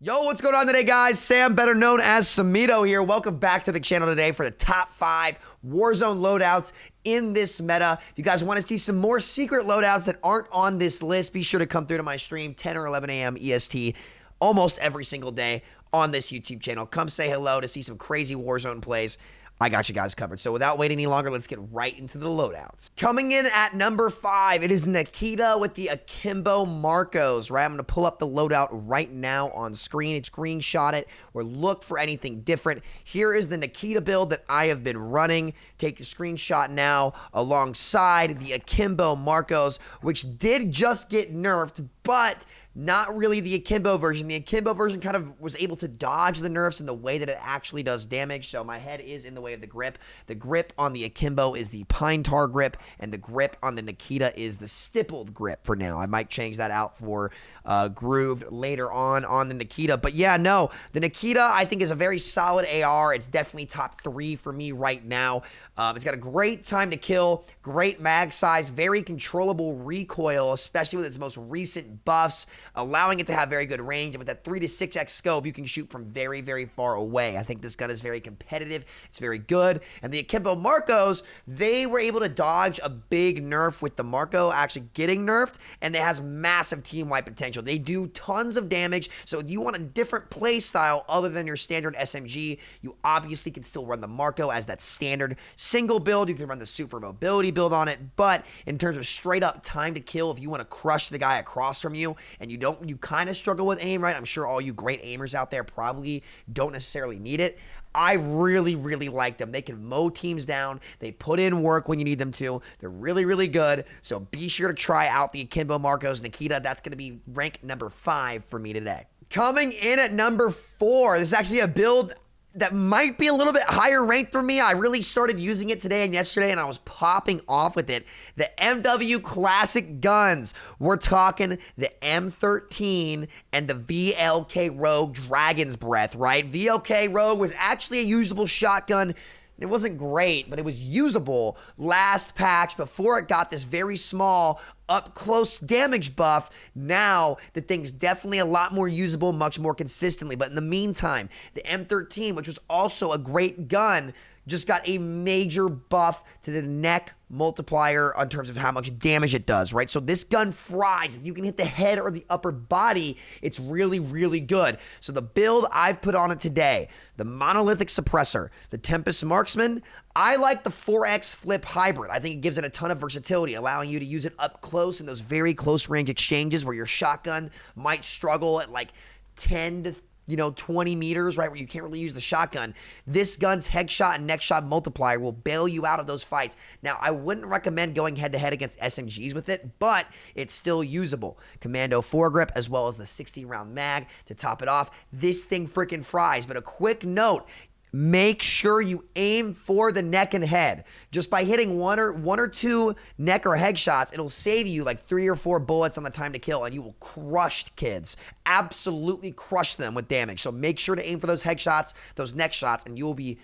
Yo, what's going on today, guys? Sam, better known as Samito here. Welcome back to the channel today for the top 5 Warzone loadouts in this meta. If you guys want to see some more secret loadouts that aren't on this list, be sure to come through to my stream 10 or 11 a.m. EST almost every single day on this YouTube channel. Come say hello to see some crazy Warzone plays. I got you guys covered. So without waiting any longer, let's get right into the loadouts. Coming in at number 5, it is Nikita with the Akimbo Marcos, right? I'm going to pull up the loadout right now on screen. Screenshot it or look for anything different. Here is the Nikita build that I have been running. Take the screenshot now alongside the Akimbo Marcos, which did just get nerfed, but not really the Akimbo version. The Akimbo version kind of was able to dodge the nerfs in the way that it actually does damage, so my head is in the way of the grip. The grip on the Akimbo is the Pine Tar grip, and the grip on the Nikita is the stippled grip for now. I might change that out for grooved later on the Nikita. But yeah, no, the Nikita I think is a very solid AR. It's definitely top 3 for me right now. It's got a great time to kill, great mag size, very controllable recoil, especially with its most recent buffs, allowing it to have very good range. And with that 3 to 6x scope, you can shoot from very, very far away. I think this gun is very competitive. It's very good. And the Akimbo Marcos, they were able to dodge a big nerf with the Marco actually getting nerfed, and it has massive team-wide potential. They do tons of damage, so if you want a different play style other than your standard SMG, you obviously can still run the Marco as that standard single build. You can run the super mobility build on it, but in terms of straight up time to kill, if you want to crush the guy across from you and you kind of struggle with aim, right? I'm sure all you great aimers out there probably don't necessarily need it. I really, really like them. They can mow teams down. They put in work when you need them to. They're really, really good. So be sure to try out the Akimbo Marcos Nikita. That's going to be rank number 5 for me today. Coming in at number 4, this is actually a build that might be a little bit higher ranked for me. I really started using it today and yesterday, and I was popping off with it. The MW Classic guns. We're talking the M13 and the VLK Rogue Dragon's Breath, right? VLK Rogue was actually a usable shotgun. It wasn't great, but it was usable last patch before it got this very small up-close damage buff. Now, the thing's definitely a lot more usable, much more consistently. But in the meantime, the M13, which was also a great gun, just got a major buff to the neck multiplier in terms of how much damage it does, right? So this gun fries. If you can hit the head or the upper body, it's really, really good. So the build I've put on it today, the Monolithic Suppressor, the Tempest Marksman, I like the 4X Flip Hybrid. I think it gives it a ton of versatility, allowing you to use it up close in those very close range exchanges where your shotgun might struggle at like 10 to 20 meters, right, where you can't really use the shotgun. This gun's headshot and neck shot multiplier will bail you out of those fights. Now, I wouldn't recommend going head-to-head against SMGs with it, but it's still usable. Commando foregrip, as well as the 60-round mag to top it off. This thing freaking fries. But a quick note, make sure you aim for the neck and head. Just by hitting one or two neck or head shots, it'll save you like 3 or 4 bullets on the time to kill, and you will crush kids. Absolutely crush them with damage. So make sure to aim for those headshots, those neck shots, and you will be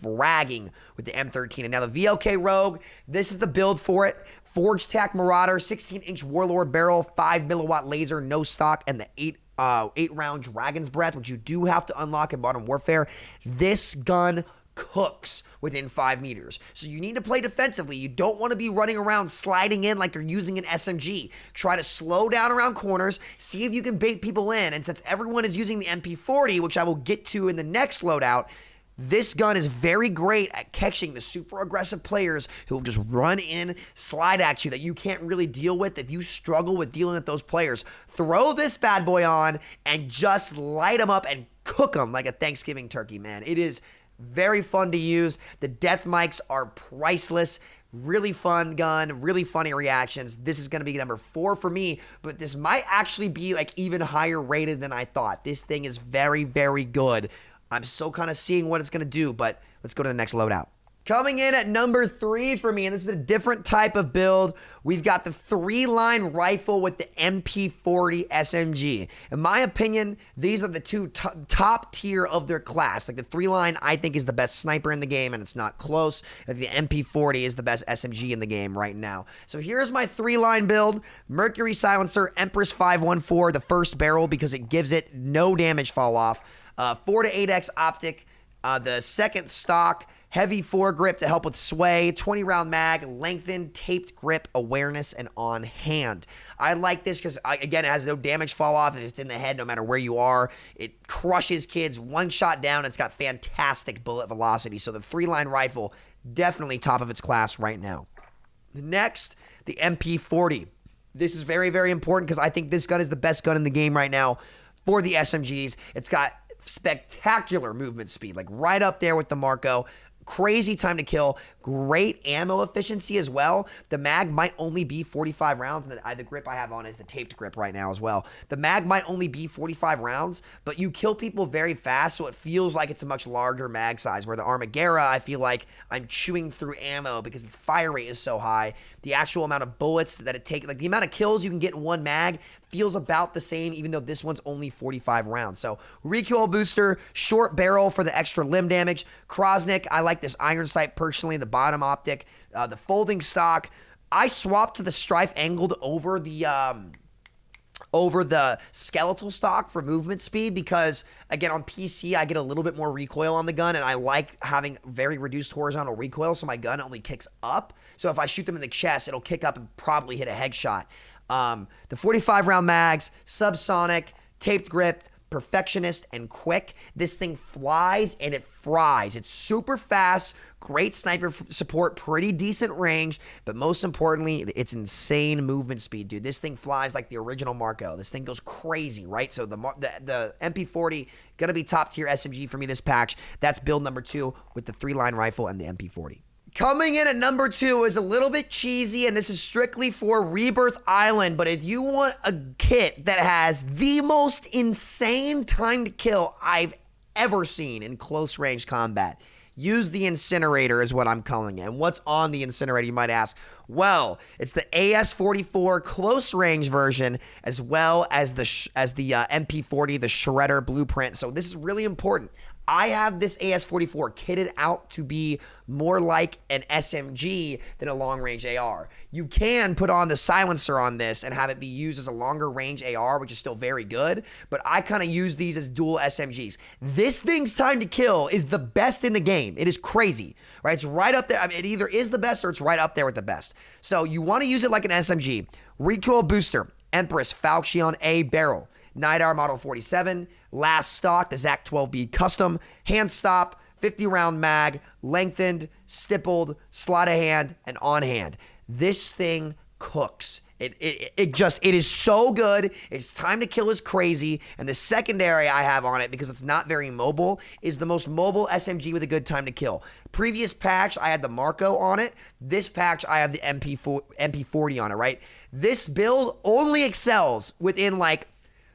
fragging with the M13. And now the VLK Rogue, this is the build for it. Forge Tac Marauder, 16-inch Warlord barrel, 5 milliwatt laser, no stock, and the 8-round Dragon's Breath, which you do have to unlock in Modern Warfare. This gun cooks within 5 meters. So you need to play defensively. You don't want to be running around sliding in like you're using an SMG. Try to slow down around corners, see if you can bait people in. And since everyone is using the MP40, which I will get to in the next loadout, this gun is very great at catching the super aggressive players who will just run in, slide at you that you can't really deal with, if you struggle with dealing with those players. Throw this bad boy on and just light them up and cook them like a Thanksgiving turkey, man. It is very fun to use. The death mics are priceless. Really fun gun, really funny reactions. This is going to be number 4 for me, but this might actually be like even higher rated than I thought. This thing is very, very good. I'm still kind of seeing what it's going to do, but let's go to the next loadout. Coming in at number 3 for me, and this is a different type of build, we've got the 3-line rifle with the MP40 SMG. In my opinion, these are the two top tier of their class. Like the 3-line, I think, is the best sniper in the game, and it's not close. The MP40 is the best SMG in the game right now. So here's my 3-line build. Mercury silencer, Empress 514, the first barrel, because it gives it no damage fall off. 4 to 8x optic, the second stock, heavy foregrip to help with sway, 20-round mag, lengthened, taped grip, awareness, and on hand. I like this because, again, it has no damage fall off. If it's in the head, no matter where you are, it crushes kids. One shot down, it's got fantastic bullet velocity. So the 3-line rifle, definitely top of its class right now. Next, the MP40. This is very, very important because I think this gun is the best gun in the game right now for the SMGs. It's got spectacular movement speed, like right up there with the Marco. Crazy time to kill, great ammo efficiency as well. The mag might only be 45 rounds, and the grip I have on is the taped grip right now as well. The mag might only be 45 rounds, but you kill people very fast, so it feels like it's a much larger mag size, where the Armaguerra, I feel like I'm chewing through ammo because its fire rate is so high. The actual amount of bullets that it takes, like the amount of kills you can get in one mag, feels about the same, even though this one's only 45 rounds. So recoil booster, short barrel for the extra limb damage. Krosnick, I like this iron sight personally, the bottom optic, the folding stock. I swapped to the strife angled over the skeletal stock for movement speed because, again, on PC, I get a little bit more recoil on the gun, and I like having very reduced horizontal recoil, so my gun only kicks up. So if I shoot them in the chest, it'll kick up and probably hit a headshot. The 45-round mags, subsonic, taped grip, perfectionist, and quick. This thing flies and it fries. It's super fast, great sniper support, pretty decent range, but most importantly, it's insane movement speed, dude. This thing flies like the original Marco. This thing goes crazy, right? So the MP40, gonna be top tier SMG for me this patch. That's build number 2 with the 3-line rifle and the MP40. Coming in at number 2 is a little bit cheesy, and this is strictly for Rebirth Island, but if you want a kit that has the most insane time to kill I've ever seen in close range combat, use the incinerator is what I'm calling it. And what's on the incinerator, you might ask? Well, it's the AS44 close range version, as well as the MP40, the Shredder blueprint. So this is really important. I have this AS44 kitted out to be more like an SMG than a long-range AR. You can put on the silencer on this and have it be used as a longer-range AR, which is still very good, but I kind of use these as dual SMGs. This thing's time to kill is the best in the game. It is crazy, right? It's right up there. I mean, it either is the best or it's right up there with the best. So you want to use it like an SMG. Recoil booster, Empress Falchion A barrel. Night Hour Model 47, last stock, the ZAC 12B Custom, hand stop, 50-round mag, lengthened, stippled, sleight of hand, and on hand. This thing cooks. It is so good. Its time to kill is crazy. And the secondary I have on it, because it's not very mobile, is the most mobile SMG with a good time to kill. Previous patch, I had the Marco on it. This patch, I have the MP40 on it, right? This build only excels within like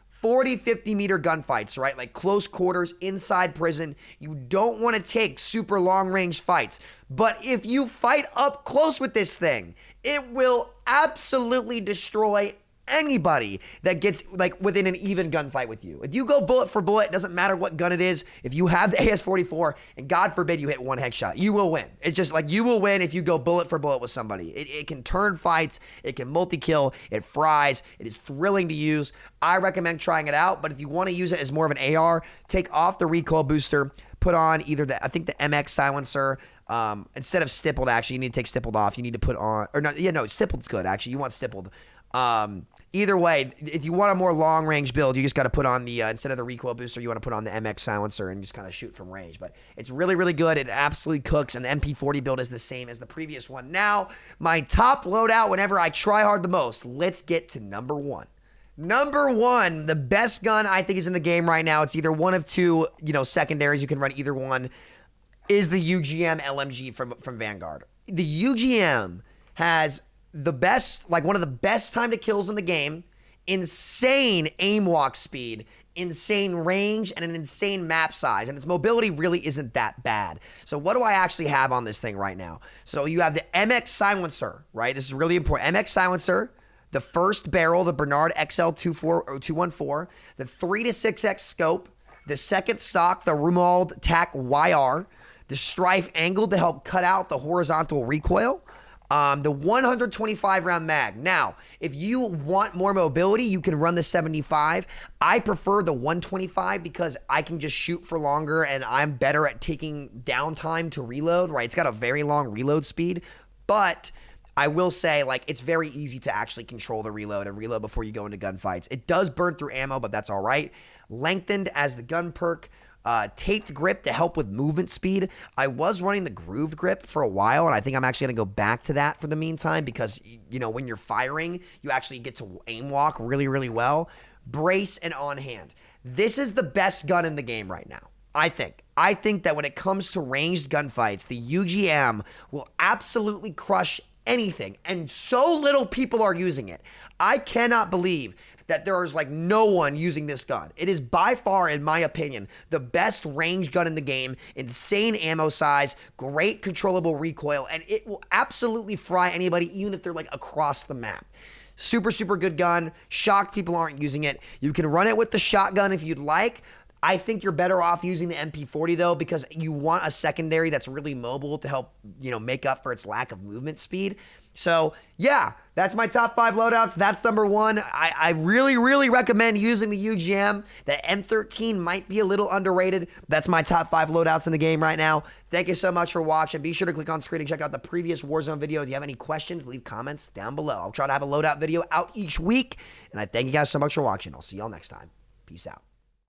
40, 50 meter gunfights, right? Like close quarters, inside prison. You don't want to take super long range fights. But if you fight up close with this thing, it will absolutely destroy anybody that gets like within an even gunfight with you. If you go bullet for bullet, it doesn't matter what gun it is. If you have the AS44 and God forbid you hit one headshot, you will win. It's just like you will win if you go bullet for bullet with somebody. It can turn fights. It can multi-kill. It fries. It is thrilling to use. I recommend trying it out, but if you want to use it as more of an AR, take off the recoil booster, put on either the MX silencer. Instead of stippled, actually, you need to take stippled off. You need to put on, or no, stippled's good, actually. You want stippled. Either way, if you want a more long-range build, you just got to put on the, instead of the recoil booster, you want to put on the MX silencer and just kind of shoot from range. But it's really, really good. It absolutely cooks, and the MP40 build is the same as the previous one. Now, my top loadout whenever I try hard the most. Let's get to number 1. Number 1, the best gun I think is in the game right now. It's either one of two, secondaries. You can run either one. Is the UGM LMG from Vanguard. The UGM has the best, like one of the best time to kills in the game, insane aim walk speed, insane range, and an insane map size, and its mobility really isn't that bad. So what do I actually have on this thing right now? So you have the MX silencer, right? This is really important. MX silencer, the first barrel, the Bernard XL214, the 3 to 6x scope, the second stock, the Rumald TAC YR, the Strife angle to help cut out the horizontal recoil, the 125 round mag. Now, if you want more mobility, you can run the 75. I prefer the 125 because I can just shoot for longer and I'm better at taking downtime to reload, right? It's got a very long reload speed, but I will say, like, it's very easy to actually control the reload and reload before you go into gunfights. It does burn through ammo, but that's all right. Lengthened as the gun perk. Taped grip to help with movement speed. I was running the groove grip for a while, and I think I'm actually going to go back to that for the meantime because, you know, when you're firing, you actually get to aim walk really, really well. Brace and on hand. This is the best gun in the game right now, I think. I think that when it comes to ranged gunfights, the UGM will absolutely crush anything, and so little people are using it. I cannot believe that there is like no one using this gun. It is by far, in my opinion, the best range gun in the game. Insane ammo size, great controllable recoil, and it will absolutely fry anybody, even if they're like across the map. Super, super good gun. Shocked people aren't using it. You can run it with the shotgun if you'd like. I think you're better off using the MP40 though, because you want a secondary that's really mobile to help, you know, make up for its lack of movement speed. So yeah, that's my top 5 loadouts. That's number 1. I really, really recommend using the UGM. The M13 might be a little underrated. That's my top 5 loadouts in the game right now. Thank you so much for watching. Be sure to click on screen and check out the previous Warzone video. If you have any questions, leave comments down below. I'll try to have a loadout video out each week. And I thank you guys so much for watching. I'll see y'all next time. Peace out.